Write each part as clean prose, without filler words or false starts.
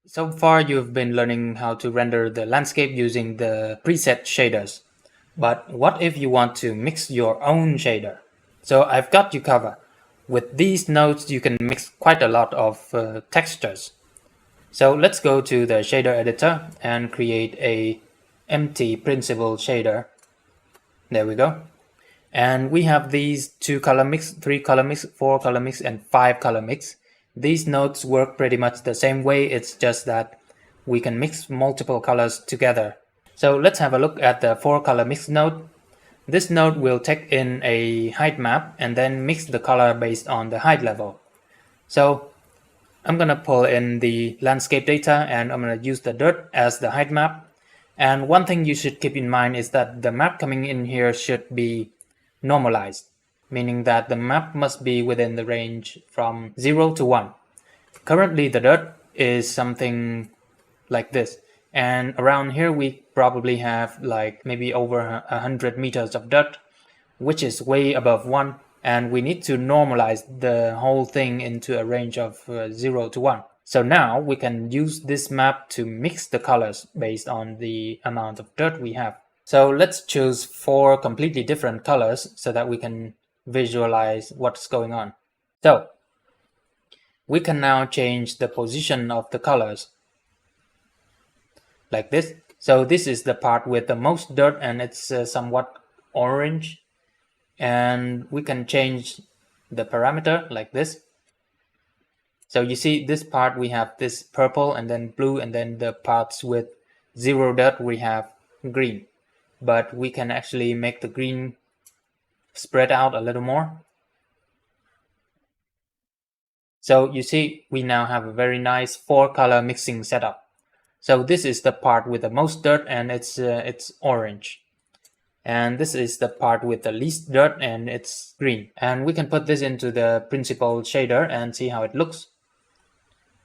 So far, you've been learning how to render the landscape using the preset shaders. But what if you want to mix your own shader? So I've got you covered. With these nodes, you can mix quite a lot of textures. So let's go to the shader editor and create a empty principled shader. There we go. And we have these 2 color mix, 3 color mix, 4 color mix, and 5 color mix. These nodes work pretty much the same way, it's just that we can mix multiple colors together. So let's have a look at the 4 color mix node. This node will take in a height map and then mix the color based on the height level. So I'm gonna pull in the landscape data and I'm gonna use the dirt as the height map. And one thing you should keep in mind is that the map coming in here should be normalized, meaning that the map must be within the range from 0 to 1. Currently the dirt is something like this, and around here we probably have like maybe over 100 meters of dirt, which is way above 1, and we need to normalize the whole thing into a range of 0 to 1. So now we can use this map to mix the colors based on the amount of dirt we have. So let's choose 4 completely different colors so that we can visualize what's going on. So we can now change the position of the colors like this. So this is the part with the most dirt and it's somewhat orange, and we can change the parameter like this. So you see this part we have this purple and then blue, and then the parts with 0 dirt we have green. But we can actually make the green spread out a little more. So you see we now have a very nice 4 color mixing setup. So this is the part with the most dirt and it's orange. And this is the part with the least dirt and it's green. And we can put this into the principled shader and see how it looks.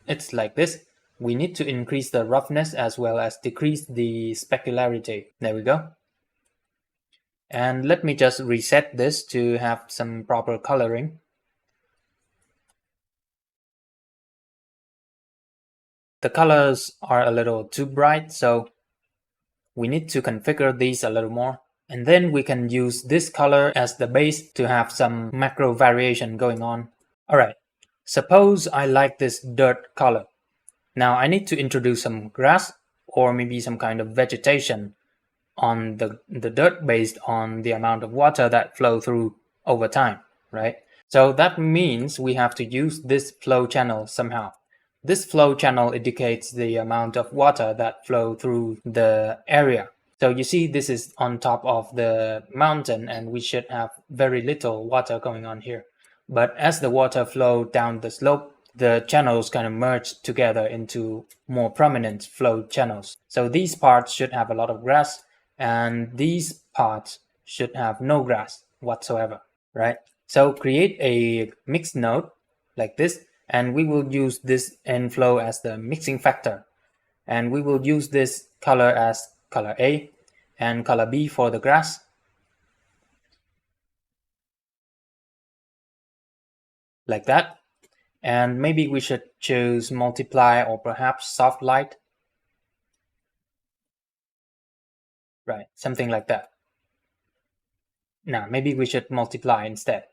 It's like this. We need to increase the roughness as well as decrease the specularity. There we go. And let me just reset this to have some proper coloring. The colors are a little too bright, so we need to configure these a little more. And then we can use this color as the base to have some macro variation going on. Alright, suppose I like this dirt color. Now I need to introduce some grass or maybe some kind of vegetation on the dirt based on the amount of water that flow through over time, right? So that means we have to use this flow channel somehow. This flow channel indicates the amount of water that flow through the area. So you see this is on top of the mountain and we should have very little water going on here. But as the water flow down the slope, the channels kind of merge together into more prominent flow channels. So these parts should have a lot of grass and these parts should have no grass whatsoever, right? So create a mixed node like this, and we will use this inflow as the mixing factor. And we will use this color as color A and color B for the grass. Like that. And maybe we should choose multiply or perhaps soft light. Right, something like that. Now, maybe we should multiply instead.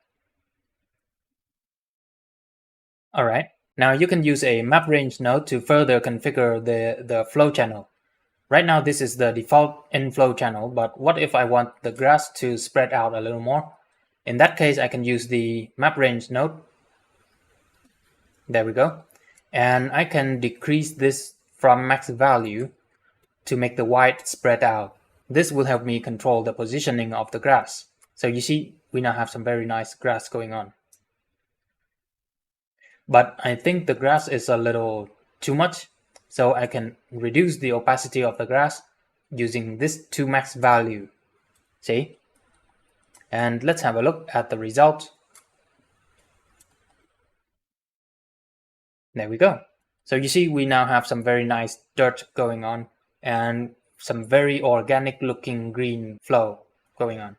Alright, now you can use a map range node to further configure the flow channel. Right now this is the default inflow channel, but what if I want the grass to spread out a little more? In that case, I can use the map range node. There we go. And I can decrease this from max value to make the white spread out. This will help me control the positioning of the grass. So you see, we now have some very nice grass going on. But I think the grass is a little too much, so I can reduce the opacity of the grass using this to max value. See? And let's have a look at the result. There we go. So you see we now have some very nice dirt going on and some very organic looking green flow going on.